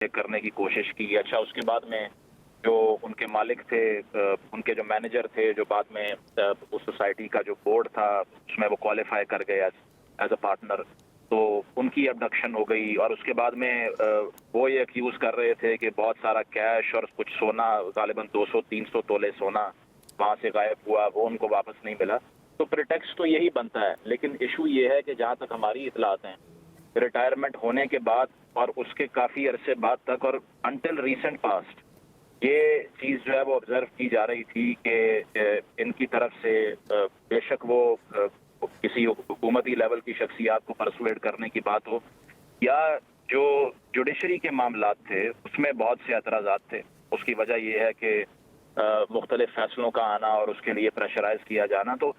کرنے کی کوشش کی. اچھا اس کے بعد میں جو ان کے مالک تھے, ان کے جو مینیجر تھے, جو بعد میں اس سوسائٹی کا جو بورڈ تھا اس میں وہ کوالیفائی کر گئے ایز اے پارٹنر, تو ان کی ابڈکشن ہو گئی. اور اس کے بعد میں وہ یہ ایکیوز کر رہے تھے کہ بہت سارا کیش اور کچھ سونا, غالباً 200-300 تولے سونا وہاں سے غائب ہوا, وہ ان کو واپس نہیں ملا. تو پریٹیکسٹ تو یہی بنتا ہے, لیکن ایشو یہ ہے کہ جہاں تک ہماری اطلاعات ہیں, ریٹائرمنٹ ہونے کے بعد اور اس کے کافی عرصے بعد تک اور انٹل ریسنٹ پاسٹ یہ چیز جو ہے وہ آبزرو کی جا رہی تھی کہ ان کی طرف سے بے شک وہ کسی حکومتی لیول کی شخصیات کو پرسویڈ کرنے کی بات ہو, یا جو جوڈیشری کے معاملات تھے اس میں بہت سے اعتراضات تھے. اس کی وجہ یہ ہے کہ مختلف فیصلوں کا آنا اور اس کے لیے پریشرائز کیا جانا. تو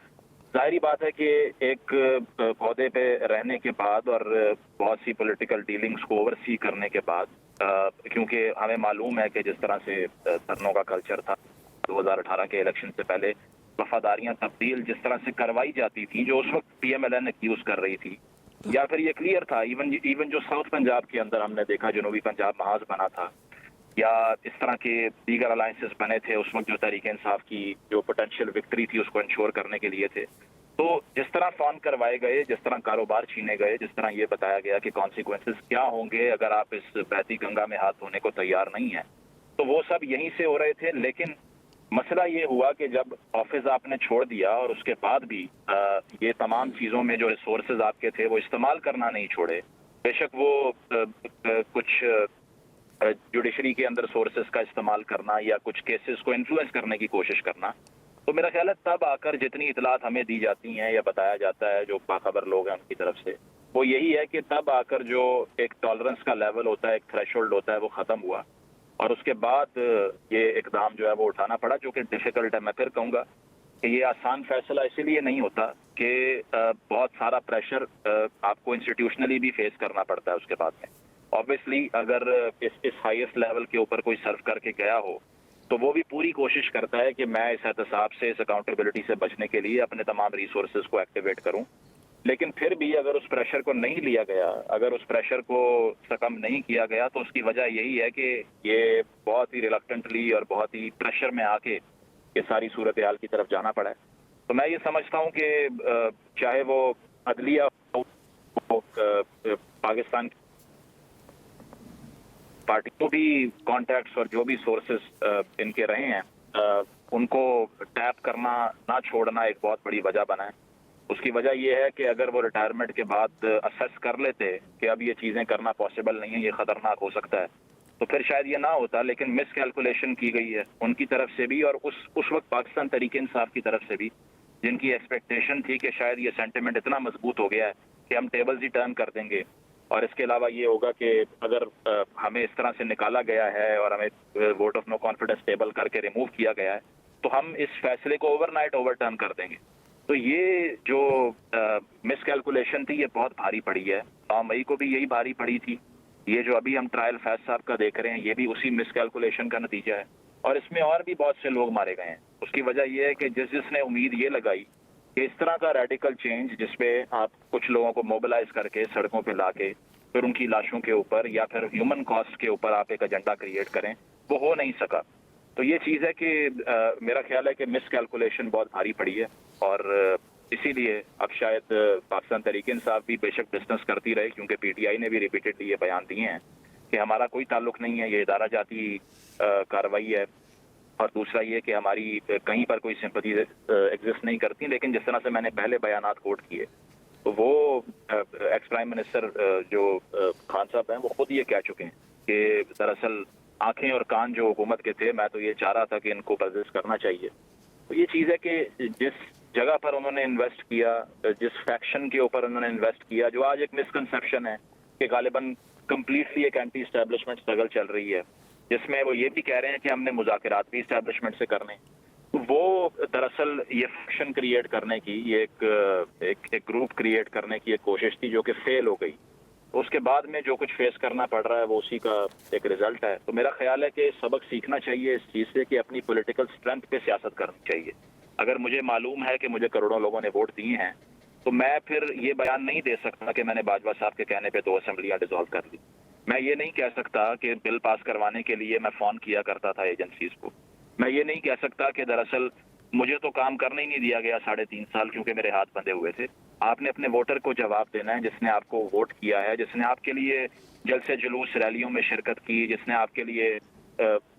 ظاہری بات ہے کہ ایک عہدے پہ رہنے کے بعد اور بہت سی پولیٹیکل ڈیلنگز کو اوور سی کرنے کے بعد, کیونکہ ہمیں معلوم ہے کہ جس طرح سے دھرنوں کا کلچر تھا 2018 کے الیکشن سے پہلے, وفاداریاں تبدیل جس طرح سے کروائی جاتی تھی جو اس وقت P M L N accuse کر رہی تھی, یا پھر یہ کلیئر تھا ایون جو ساؤتھ پنجاب کے اندر ہم نے دیکھا جنوبی پنجاب محاذ بنا تھا, یا اس طرح کے دیگر الائنسز بنے تھے اس وقت جو تحریک انصاف کی جو پوٹینشیل وکٹری تھی اس کو انشور کرنے کے لیے تھے. تو جس طرح فون کروائے گئے, جس طرح کاروبار چھینے گئے, جس طرح یہ بتایا گیا کہ کانسیکوینسز کیا ہوں گے اگر آپ اس بہتی گنگا میں ہاتھ دھونے کو تیار نہیں ہیں, تو وہ سب یہیں سے ہو رہے تھے. لیکن مسئلہ یہ ہوا کہ جب آفس آپ نے چھوڑ دیا اور اس کے بعد بھی یہ تمام چیزوں میں جو ریسورسز آپ کے تھے وہ استعمال کرنا نہیں چھوڑے, بے شک وہ کچھ جوڈیشری کے اندر سورسز کا استعمال کرنا یا کچھ کیسز کو انفلوئنس کرنے کی کوشش کرنا, تو میرا خیال ہے تب آ کر جتنی اطلاعات ہمیں دی جاتی ہیں یا بتایا جاتا ہے جو باخبر لوگ ہیں ان کی طرف سے, وہ یہی ہے کہ تب آ کر جو ایک ٹالرنس کا لیول ہوتا ہے, ایک تھریش ہولڈ ہوتا ہے, وہ ختم ہوا. اور اس کے بعد یہ اقدام جو ہے وہ اٹھانا پڑا, جو کہ ڈیفیکلٹ ہے. میں پھر کہوں گا کہ یہ آسان فیصلہ اسی لیے نہیں ہوتا کہ بہت سارا پریشر آپ کو انسٹیٹیوشنلی بھی فیس کرنا پڑتا ہے اس کے بعد میں. آبویسلی اگر اس ہائیسٹ لیول کے اوپر کوئی سرو کر کے گیا ہو تو وہ بھی پوری کوشش کرتا ہے کہ میں اس احتساب سے, اس اکاؤنٹیبلٹی سے بچنے کے لیے اپنے تمام ریسورسز کو ایکٹیویٹ کروں. لیکن پھر بھی اگر اس پریشر کو نہیں لیا گیا, اگر اس پریشر کو سکم نہیں کیا گیا, تو اس کی وجہ یہی ہے کہ یہ بہت ہی ریلکٹنٹلی اور بہت ہی پریشر میں آ کے یہ ساری صورتحال کی طرف جانا پڑا ہے. تو میں یہ سمجھتا ہوں کہ چاہے وہ عدلیہ ہو, پاکستان پارٹی کو بھی کانٹیکٹس اور جو بھی سورسز ان کے رہے ہیں ان کو ٹیپ کرنا نہ چھوڑنا ایک بہت بڑی وجہ بنا ہے. اس کی وجہ یہ ہے کہ اگر وہ ریٹائرمنٹ کے بعد اسیس کر لیتے کہ اب یہ چیزیں کرنا پاسبل نہیں ہے, یہ خطرناک ہو سکتا ہے, تو پھر شاید یہ نہ ہوتا. لیکن مس کیلکولیشن کی گئی ہے ان کی طرف سے بھی, اور اس وقت پاکستان تحریک انصاف کی طرف سے بھی, جن کی ایکسپیکٹیشن تھی کہ شاید یہ سینٹیمنٹ اتنا مضبوط ہو گیا ہے کہ ہم ٹیبلز ہی ٹرن کر دیں گے. اور اس کے علاوہ یہ ہوگا کہ اگر ہمیں اس طرح سے نکالا گیا ہے اور ہمیں vote of no confidence table کر کے ریموو کیا گیا ہے, تو ہم اس فیصلے کو اوور نائٹ اوور ٹرن کر دیں گے. تو یہ جو مس کیلکولیشن تھی یہ بہت بھاری پڑی ہے. 9 مئی کو بھی یہی بھاری پڑی تھی. یہ جو ابھی ہم ٹرائل فیض صاحب کا دیکھ رہے ہیں یہ بھی اسی مس کیلکولیشن کا نتیجہ ہے, اور اس میں اور بھی بہت سے لوگ مارے گئے ہیں. اس کی وجہ یہ ہے کہ جس نے امید یہ لگائی کہ اس طرح کا ریڈیکل چینج جس پہ آپ کچھ لوگوں کو موبلائز کر کے سڑکوں پہ لا کے پھر ان کی لاشوں کے اوپر یا پھر ہیومن کاسٹ کے اوپر آپ ایک ایجنڈا کریٹ کریں, وہ ہو نہیں سکا. تو یہ چیز ہے کہ میرا خیال ہے کہ مس کیلکولیشن بہت بھاری پڑی ہے, اور اسی لیے اب شاید پاکستان تحریک انصاف بھی بے شک ڈسٹنس کرتی رہے, کیونکہ پی ٹی آئی نے بھی ریپیٹڈلی یہ بیان دیے ہیں کہ ہمارا کوئی تعلق نہیں ہے, یہ ادارہ جاتی کارروائی ہے. اور دوسرا یہ کہ ہماری کہیں پر کوئی سمپتھی ایگزسٹ نہیں کرتی. لیکن جس طرح سے میں نے پہلے بیانات کوٹ کیے, تو وہ ایکس پرائم منسٹر جو خان صاحب ہیں وہ خود یہ کہہ چکے ہیں کہ دراصل آنکھیں اور کان جو حکومت کے تھے, میں تو یہ چاہ رہا تھا کہ ان کو پرزس کرنا چاہیے. تو یہ چیز ہے کہ جس جگہ پر انہوں نے انویسٹ کیا, جس فیکشن کے اوپر انہوں نے انویسٹ کیا, جو آج ایک مسکنسیپشن ہے کہ غالباً کمپلیٹلی ایک اینٹی اسٹیبلشمنٹ اسٹرگل چل رہی ہے, جس میں وہ یہ بھی کہہ رہے ہیں کہ ہم نے مذاکرات بھی اسٹیبلشمنٹ سے کرنے, تو وہ دراصل یہ فیکشن کریٹ کرنے کی, یہ ایک گروپ کریٹ کرنے کی ایک کوشش تھی جو کہ فیل ہو گئی. اس کے بعد میں جو کچھ فیس کرنا پڑ رہا ہے وہ اسی کا ایک ریزلٹ ہے. تو میرا خیال ہے کہ سبق سیکھنا چاہیے اس چیز سے کہ اپنی پولیٹیکل اسٹرینتھ پہ سیاست کرنی چاہیے. اگر مجھے معلوم ہے کہ مجھے کروڑوں لوگوں نے ووٹ دیے ہیں, تو میں پھر یہ بیان نہیں دے سکتا کہ میں نے باجوہ صاحب کے کہنے پہ 2 اسمبلیاں ڈیزالو کر لی. میں یہ نہیں کہہ سکتا کہ بل پاس کروانے کے لیے میں فون کیا کرتا تھا ایجنسیز کو. میں یہ نہیں کہہ سکتا کہ دراصل مجھے تو کام کرنے ہی نہیں دیا گیا 3.5 سال کیونکہ میرے ہاتھ بندھے ہوئے تھے. آپ نے اپنے ووٹر کو جواب دینا ہے جس نے آپ کو ووٹ کیا ہے, جس نے آپ کے لیے جلسے جلوس ریلیوں میں شرکت کی, جس نے آپ کے لیے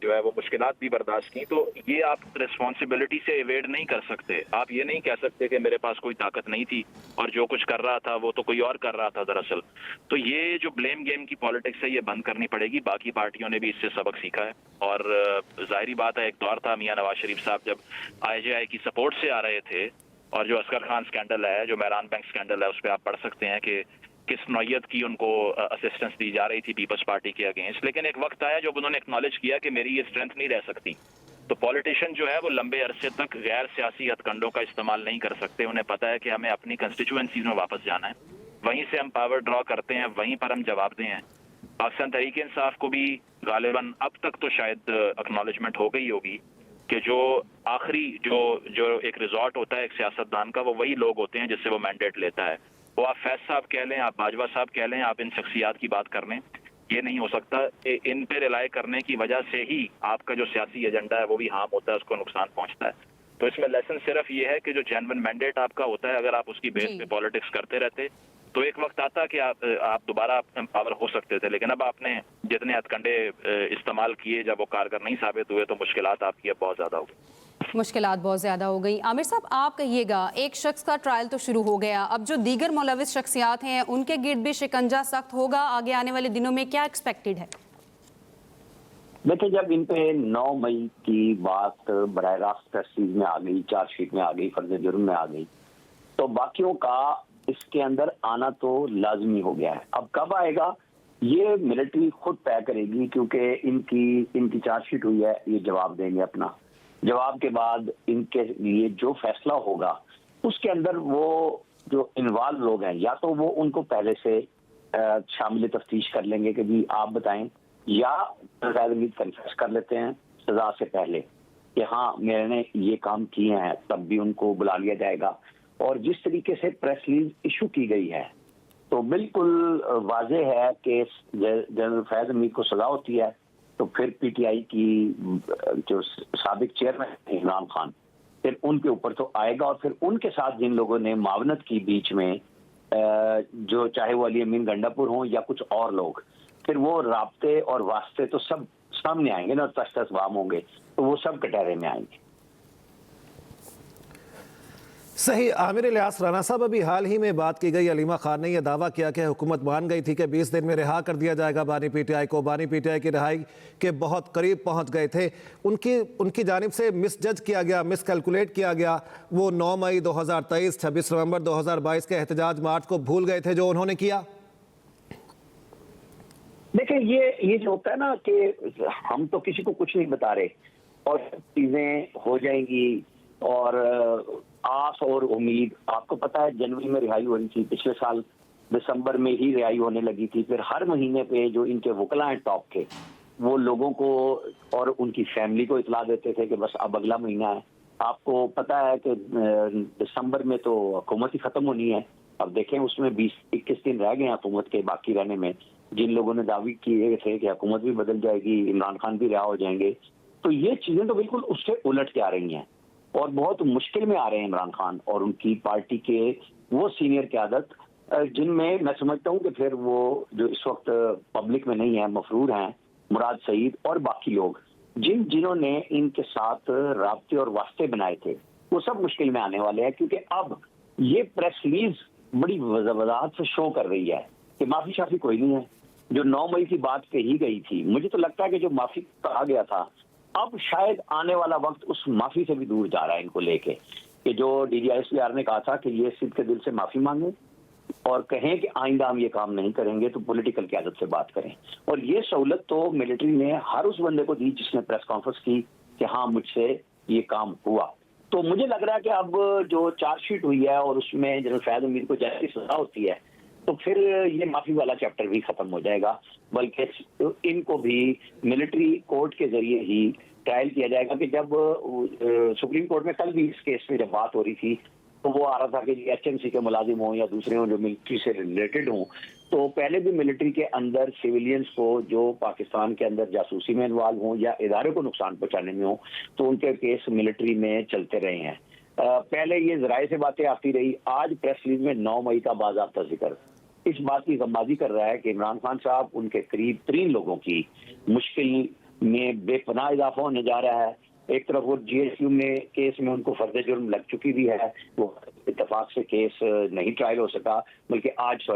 جو ہے وہ مشکلات بھی برداشت کی. تو یہ آپ ریسپانسبلٹی سے ایویڈ نہیں کر سکتے. آپ یہ نہیں کہہ سکتے کہ میرے پاس کوئی طاقت نہیں تھی اور جو کچھ کر رہا تھا وہ تو کوئی اور کر رہا تھا دراصل. تو یہ جو بلیم گیم کی پالیٹکس ہے یہ بند کرنی پڑے گی. باقی پارٹیوں نے بھی اس سے سبق سیکھا ہے اور ظاہری بات ہے ایک دور تھا میاں نواز شریف صاحب جب IJI کی سپورٹ سے آ رہے تھے اور جو اصغر خان سکینڈل ہے, جو میران بینک سکینڈل ہے, اس پہ آپ پڑھ سکتے ہیں کہ کس نوعیت کی ان کو اسسٹنس دی جا رہی تھی پیپلز پارٹی کے اگینسٹ. لیکن ایک وقت آیا جب انہوں نے ایکنالج کیا کہ میری یہ اسٹرینتھ نہیں رہ سکتی. تو پولیٹیشین جو ہے وہ لمبے عرصے تک غیر سیاسی ہتھ کنڈوں کا استعمال نہیں کر سکتے. انہیں پتا ہے کہ ہمیں اپنی کنسٹیچوئنسیز میں واپس جانا ہے, وہیں سے ہم پاور ڈرا کرتے ہیں, وہیں پر ہم جواب دیں ہیں. پاکستان تحریک انصاف کو بھی غالباً اب تک تو شاید اکنالجمنٹ ہو گئی ہوگی کہ جو آخری جو ایک ریزورٹ ہوتا ہے ایک سیاستدان کا, وہ وہی لوگ ہوتے ہیں جس سے وہ مینڈیٹ لیتا ہے. وہ آپ فیض صاحب کہہ لیں, آپ باجوہ صاحب کہہ لیں, آپ ان شخصیات کی بات کر لیں, یہ نہیں ہو سکتا. ان پہ ریلائی کرنے کی وجہ سے ہی آپ کا جو سیاسی ایجنڈا ہے وہ بھی ہارم ہوتا ہے, اس کو نقصان پہنچتا ہے. تو اس میں لیسن صرف یہ ہے کہ جو جینوئن مینڈیٹ آپ کا ہوتا ہے اگر آپ اس کی بیس پہ پالیٹکس کرتے رہتے تو ایک وقت آتا کہ آپ دوبارہ پاور ہو سکتے تھے. لیکن اب آپ نے جتنے ہتھ کنڈے استعمال کیے جب وہ کارگر نہیں ثابت ہوئے تو مشکلات آپ کی اب بہت زیادہ ہو گئی. مشکلات بہت زیادہ ہو گئی. عامر صاحب آپ کہیے گا, ایک شخص کا ٹرائل تو شروع ہو گیا, اب جو دیگر ملوث شخصیات ہیں ان کے گرد بھی شکنجہ سخت ہوگا آگے آنے والے دنوں میں, کیا ایکسپیکٹڈ ہے؟ دیکھیں جب ان پہ 9 مئی کی بات براہ راست تفصیل میں آ گئی, چارج شیٹ میں آ گئی, فرض جرم میں آ گئی, تو باقیوں کا اس کے اندر آنا تو لازمی ہو گیا ہے. اب کب آئے گا یہ ملٹری خود طے کرے گی, کیونکہ ان کی چارج شیٹ ہوئی ہے, یہ جواب دیں گے. اپنا جواب کے بعد ان کے لیے جو فیصلہ ہوگا اس کے اندر وہ جو انوالو لوگ ہیں یا تو وہ ان کو پہلے سے شامل تفتیش کر لیں گے کہ جی آپ بتائیں, یا کنفیس کر لیتے ہیں سزا سے پہلے کہ ہاں میں نے یہ کام کیے ہیں, تب بھی ان کو بلا لیا جائے گا. اور جس طریقے سے پریس ریلیز ایشو کی گئی ہے تو بالکل واضح ہے کہ جنرل فیض امیر کو سزا ہوتی ہے تو پھر PTI کی جو سابق چیئرمین عمران خان, پھر ان کے اوپر تو آئے گا. اور پھر ان کے ساتھ جن لوگوں نے معاونت کی بیچ میں, جو چاہے وہ علی امین گنڈا پور ہوں یا کچھ اور لوگ, پھر وہ رابطے اور واسطے تو سب سامنے آئیں گے نا, تش تسوام ہوں گے, تو وہ سب کٹہرے میں آئیں گے. صحیح. عامر الیاس رانا صاحب, ابھی حال ہی میں بات کی گئی, علیمہ خان نے یہ دعویٰ کیا کہ حکومت مان گئی تھی کہ 20 دن میں رہا کر دیا جائے گا بانی PTI کو. بانی PTI کی رہائی کے بہت قریب پہنچ گئے تھے. ان کی جانب سے مس جج کیا گیا, مس کیلکولیٹ کیا گیا. وہ 9 مئی 2023, 26 نومبر 2022 کے احتجاج مارچ کو بھول گئے تھے جو انہوں نے کیا. دیکھیں یہ جو ہوتا ہے نا کہ ہم تو کسی کو کچھ نہیں بتا رہے اور چیزیں ہو جائیں گی, اور آس اور امید. آپ کو پتا ہے جنوری میں رہائی ہو رہی تھی, پچھلے سال دسمبر میں ہی رہائی ہونے لگی تھی. پھر ہر مہینے پہ جو ان کے وکلاء ہیں ٹاپ کے, وہ لوگوں کو اور ان کی فیملی کو اطلاع دیتے تھے کہ بس اب اگلا مہینہ ہے. آپ کو پتا ہے کہ دسمبر میں تو حکومت ہی ختم ہونی ہے. اب دیکھیں اس میں 20-21 دن رہ گئے ہیں حکومت کے باقی رہنے میں. جن لوگوں نے دعوی کیے تھے کہ حکومت بھی بدل جائے گی, عمران خان بھی رہا ہو جائیں گے, تو یہ چیزیں تو بالکل اس سے الٹ کے آ رہی ہیں اور بہت مشکل میں آ رہے ہیں عمران خان اور ان کی پارٹی کے وہ سینئر قیادت, جن میں میں سمجھتا ہوں کہ پھر وہ جو اس وقت پبلک میں نہیں ہیں, مفرور ہیں, مراد سعید اور باقی لوگ جنہوں نے ان کے ساتھ رابطے اور واسطے بنائے تھے, وہ سب مشکل میں آنے والے ہیں. کیونکہ اب یہ پریس ریلیز بڑی وضاحت سے شو کر رہی ہے کہ معافی شافی کوئی نہیں ہے. جو 9 مئی کی بات کہی گئی تھی, مجھے تو لگتا ہے کہ جو معافی کہا گیا تھا, اب شاید آنے والا وقت اس معافی سے بھی دور جا رہا ہے ان کو لے کے, کہ جو DGI نے کہا تھا کہ یہ صدق کے دل سے معافی مانگیں اور کہیں کہ آئندہ ہم یہ کام نہیں کریں گے, تو پولیٹیکل قیادت سے بات کریں. اور یہ سہولت تو ملٹری نے ہر اس بندے کو دی جس نے پریس کانفرنس کی کہ ہاں مجھ سے یہ کام ہوا. تو مجھے لگ رہا ہے کہ اب جو چارج شیٹ ہوئی ہے اور اس میں جنرل فیض امیر کو جیسی سزا ہوتی ہے, تو پھر یہ معافی والا چیپٹر بھی ختم ہو جائے گا, بلکہ ان کو بھی ملٹری کورٹ کے ذریعے ہی ٹرائل کیا جائے گا. کہ جب سپریم کورٹ میں کل بھی اس کیس میں جب بات ہو رہی تھی تو وہ آ رہا تھا کہ HMC کے ملازم ہوں یا دوسرے ہوں جو ملٹری سے ریلیٹڈ ہوں. تو پہلے بھی ملٹری کے اندر سویلینز کو جو پاکستان کے اندر جاسوسی میں انوالو ہوں یا ادارے کو نقصان پہنچانے میں ہوں تو ان کے کیس ملٹری میں چلتے رہے ہیں. پہلے یہ ذرائع سے باتیں آتی رہی. آج پریس ریلیز میں 9 مئی کا باضابطہ ذکر اس بات کی غمازی کر رہا ہے کہ عمران خان صاحب ان کے قریب ترین لوگوں کی مشکل میں بے پناہ اضافہ ہونے جا رہا ہے. ایک طرف وہ GSU میں کیس میں ان کو فرد جرم لگ چکی بھی ہے, وہ اتفاق سے کیس نہیں ٹرائل ہو سکا, بلکہ آج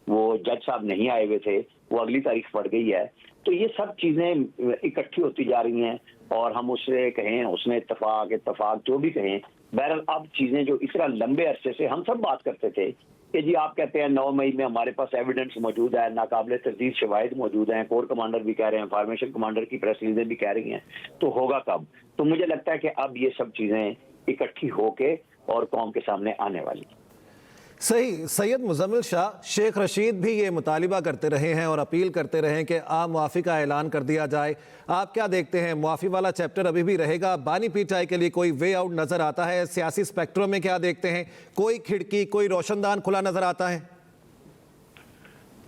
وہ جج صاحب نہیں آئے ہوئے تھے, وہ اگلی تاریخ پڑ گئی ہے. تو یہ سب چیزیں اکٹھی ہوتی جا رہی ہیں اور ہم اسے کہیں اس نے اتفاق جو بھی کہیں, بہرحال اب چیزیں جو اس طرح لمبے عرصے سے ہم سب بات کرتے تھے کہ جی آپ کہتے ہیں 9 مئی میں ہمارے پاس ایویڈنس موجود ہے, ناقابل تردید شواہد موجود ہیں, کور کمانڈر بھی کہہ رہے ہیں, فارمیشن کمانڈر کی پریس ریلیزیں بھی کہہ رہی ہیں, تو ہوگا کب؟ تو مجھے لگتا ہے کہ اب یہ سب چیزیں اکٹھی ہو کے اور قوم کے سامنے آنے والی. صحیح. سید مزمل شاہ, شیخ رشید بھی یہ مطالبہ کرتے رہے ہیں اور اپیل کرتے رہے ہیں کہ عام معافی کا اعلان کر دیا جائے. آپ کیا دیکھتے ہیں, معافی والا چیپٹر ابھی بھی رہے گا؟ بانی پی ٹی آئی کے لیے کوئی وے آؤٹ نظر آتا ہے؟ سیاسی اسپیکٹرم میں کیا دیکھتے ہیں, کوئی کھڑکی, کوئی روشن دان کھلا نظر آتا ہے؟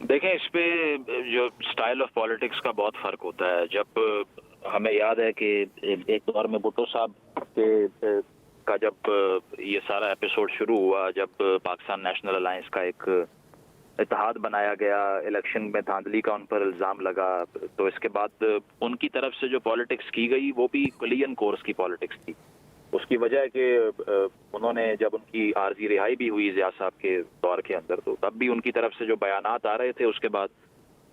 دیکھیں, اس پہ جو سٹائل آف پالیٹکس کا بہت فرق ہوتا ہے. جب ہمیں یاد ہے کہ ایک دور میں بھٹو صاحب کا جب یہ سارا ایپیسوڈ شروع ہوا, جب پاکستان نیشنل الائنس کا ایک اتحاد بنایا گیا, الیکشن میں دھاندلی کا ان پر الزام لگا, تو اس کے بعد ان کی طرف سے جو پالیٹکس کی گئی وہ بھی کلین کورس کی پالیٹکس تھی. اس کی وجہ ہے کہ انہوں نے جب ان کی عارضی رہائی بھی ہوئی ضیاء صاحب کے دور کے اندر, تو تب بھی ان کی طرف سے جو بیانات آ رہے تھے اس کے بعد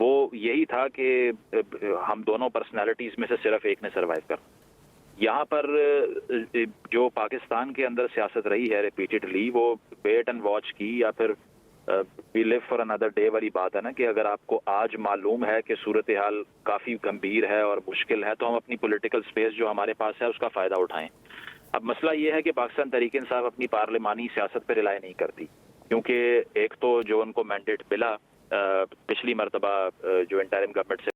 وہ یہی تھا کہ ہم دونوں پرسنالٹیز میں سے صرف ایک نے سروائیو کرنا. یہاں پر جو پاکستان کے اندر سیاست رہی ہے ریپیٹڈلی, وہ ویٹ اینڈ واچ کی یا پھر وی لیو فار اندر ڈے والی بات ہے نا, کہ اگر آپ کو آج معلوم ہے کہ صورتحال کافی گمبھیر ہے اور مشکل ہے تو ہم اپنی پولیٹیکل سپیس جو ہمارے پاس ہے اس کا فائدہ اٹھائیں. اب مسئلہ یہ ہے کہ پاکستان تحریک انصاف اپنی پارلیمانی سیاست پہ رلائے نہیں کرتی, کیونکہ ایک تو جو ان کو مینڈیٹ ملا پچھلی مرتبہ جو انٹرم گورنمنٹ سے